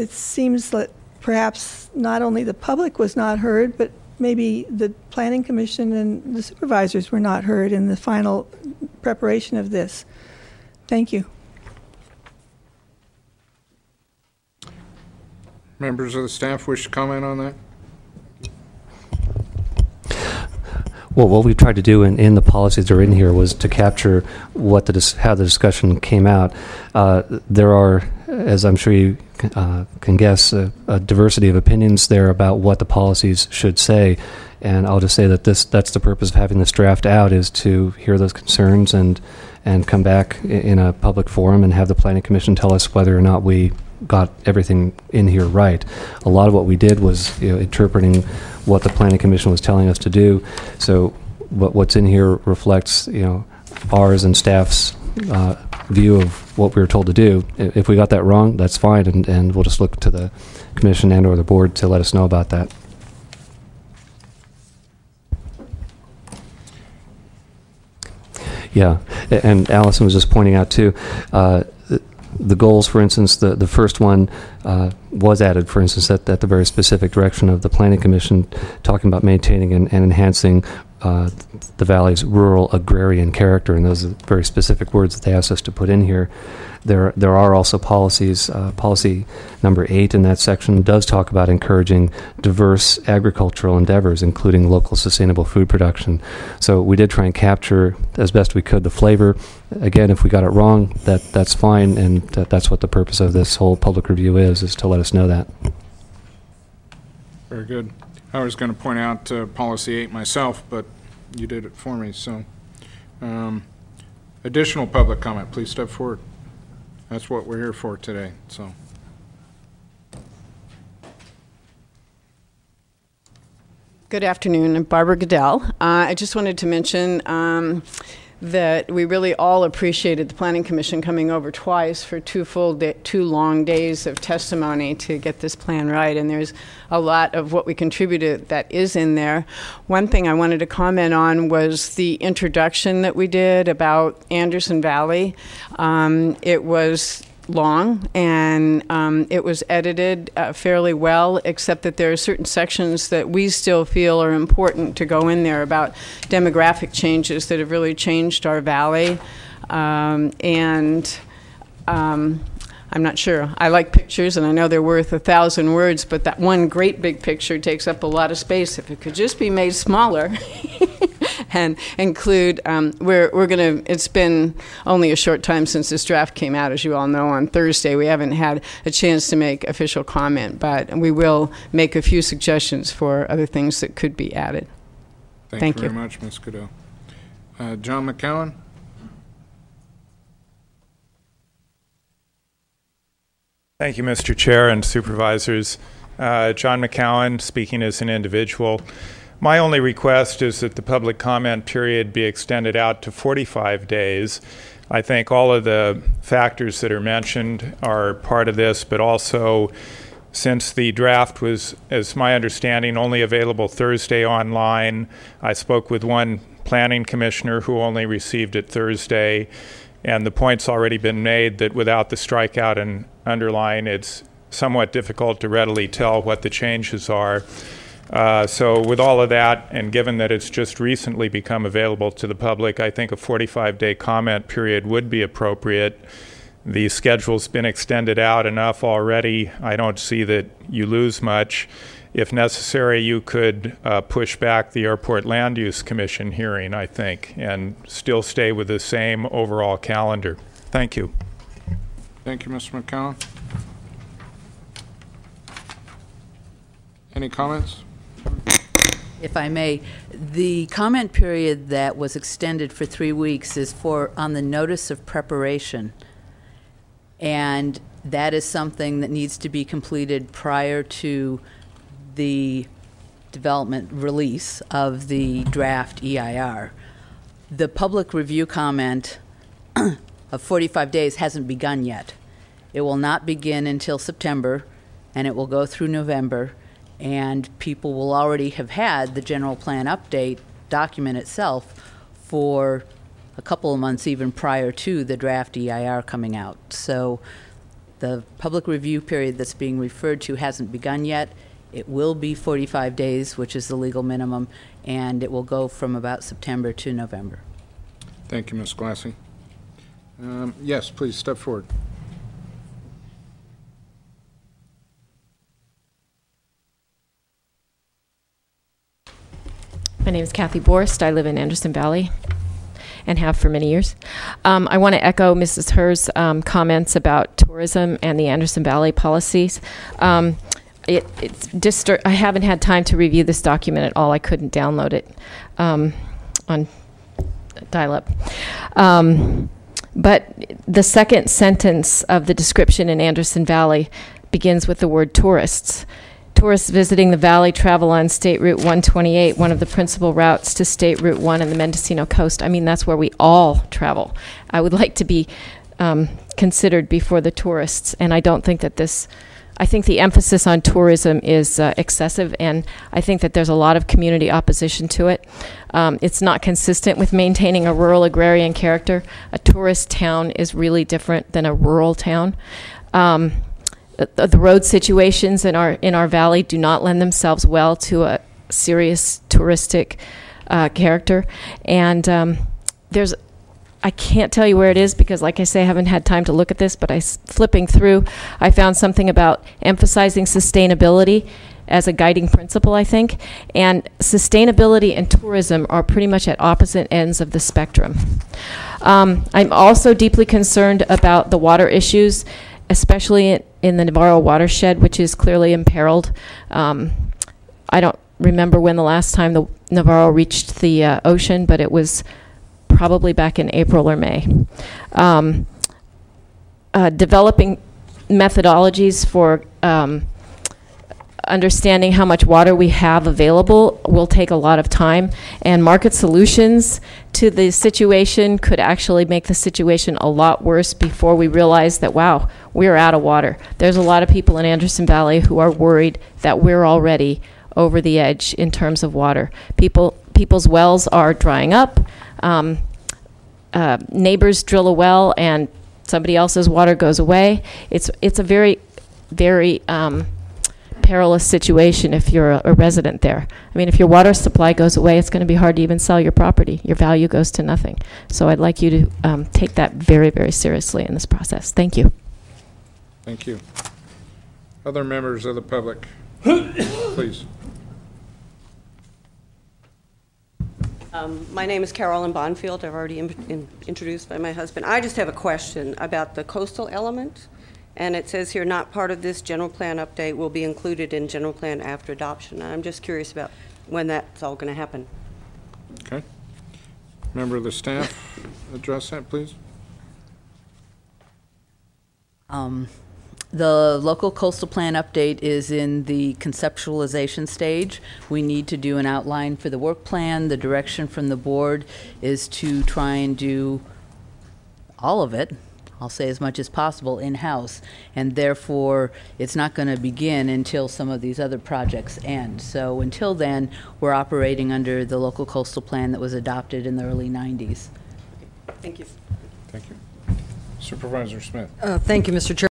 it seems that perhaps not only the public was not heard, but maybe the Planning Commission and the supervisors were not heard in the final preparation of this. Thank you. Members of the staff wish to comment on that? Well, what we tried to do in the policies that are in here was to capture what how the discussion came out. There are, as I'm sure you can guess, a diversity of opinions there about what the policies should say. And I'll just say that that's the purpose of having this draft out, is to hear those concerns and come back in a public forum and have the Planning Commission tell us whether or not we got everything in here right. A lot of what we did was interpreting what the Planning Commission was telling us to do. So what's in here reflects ours and staff's view of what we were told to do. If we got that wrong, that's fine, and we'll just look to the Commission and or the board to let us know about that. Yeah, and Allison was just pointing out too, the goals, for instance, the first one was added, for instance, at the very specific direction of the Planning Commission, talking about maintaining and enhancing the Valley's rural agrarian character, and those are very specific words that they asked us to put in here. There are also policies. Policy number 8 in that section does talk about encouraging diverse agricultural endeavors, including local sustainable food production. So we did try and capture as best we could the flavor. Again, if we got it wrong, that's fine, and that's what the purpose of this whole public review is to let us know that. Very good. I was going to point out policy 8 myself, but you did it for me. So additional public comment, please step forward. That's what we're here for today. So, good afternoon. I'm Barbara Goodell. I just wanted to mention that we really all appreciated the Planning Commission coming over twice for 2 long days of testimony to get this plan right, and there's a lot of what we contributed that is in there. One thing I wanted to comment on was the introduction that we did about Anderson Valley. It was long, and it was edited fairly well, except that there are certain sections that we still feel are important to go in there about demographic changes that have really changed our valley. I'm not sure. I like pictures, and I know they're worth 1,000 words, but that one great big picture takes up a lot of space. If it could just be made smaller and include, we're going to, it's been only a short time since this draft came out, as you all know, on Thursday. We haven't had a chance to make official comment, but we will make a few suggestions for other things that could be added. Thank you very much, Ms. Goodell. John McCowan. Thank you, Mr. Chair and Supervisors. John McCowan, speaking as an individual. My only request is that the public comment period be extended out to 45 days. I think all of the factors that are mentioned are part of this, but also since the draft was, as my understanding, only available Thursday online, I spoke with one planning commissioner who only received it Thursday, and the point's already been made that without the strikeout and underline, it's somewhat difficult to readily tell what the changes are. So with all of that, and given that it's just recently become available to the public, I think a 45-day comment period would be appropriate. The schedule's been extended out enough already. I don't see that you lose much. If necessary, you could push back the Airport Land Use Commission hearing, I think, and still stay with the same overall calendar. Thank you. Thank you, Mr. McCowan. Any comments? If I may, the comment period that was extended for 3 weeks is on the notice of preparation. And that is something that needs to be completed prior to the development release of the draft EIR. The public review comment of 45 days hasn't begun yet. It will not begin until September, and it will go through November, and people will already have had the general plan update document itself for a couple of months even prior to the draft EIR coming out. So The public review period that's being referred to hasn't begun yet. It will be 45 days, which is the legal minimum, and it will go from about September to November. Thank you, Ms. Glassy. Yes, please step forward. My name is Kathy Borst. I live in Anderson Valley and have for many years. I want to echo Mrs. Herr's comments about tourism and the Anderson Valley policies. I haven't had time to review this document at all. I couldn't download it on dial-up. But the second sentence of the description in Anderson Valley begins with the word tourists. Tourists visiting the valley travel on State Route 128, one of the principal routes to State Route 1 and the Mendocino coast. I mean, that's where we all travel. I would like to be considered before the tourists, and I don't think that this, I think the emphasis on tourism is excessive, and I think that there's a lot of community opposition to it. It's not consistent with maintaining a rural agrarian character. A tourist town is really different than a rural town. The road situations in our valley do not lend themselves well to a serious touristic character, and I can't tell you where it is because, like I say, I haven't had time to look at this, but flipping through, I found something about emphasizing sustainability as a guiding principle, I think, and sustainability and tourism are pretty much at opposite ends of the spectrum. I'm also deeply concerned about the water issues, especially in the Navarro watershed, which is clearly imperiled. I don't remember when the last time the Navarro reached the ocean, but it was probably back in April or May. Developing methodologies for understanding how much water we have available will take a lot of time, and market solutions to the situation could actually make the situation a lot worse before we realize that, wow, we're out of water. There's a lot of people in Anderson Valley who are worried that we're already over the edge in terms of water. People's wells are drying up. Neighbors drill a well and somebody else's water goes away. It's a very, very perilous situation if you're a resident there. I mean, if your water supply goes away, it's going to be hard to even sell your property. Your value goes to nothing. So I'd like you to take that very, very seriously in this process. Thank you. Thank you. Other members of the public, please. My name is Carolyn Bonfield. I've already introduced by my husband. I just have a question about the coastal element. And it says here, not part of this general plan update will be included in general plan after adoption. And I'm just curious about when that's all going to happen. Okay. Member of the staff, address that, please. The local coastal plan update is in the conceptualization stage. We need to do an outline for the work plan. The direction from the board is to try and do all of it, I'll say as much as possible, in-house, and therefore it's not going to begin until some of these other projects end. So until then, we're operating under the local coastal plan that was adopted in the early 90s. Thank you. Thank you. Supervisor Smith. Thank you, Mr. Chair.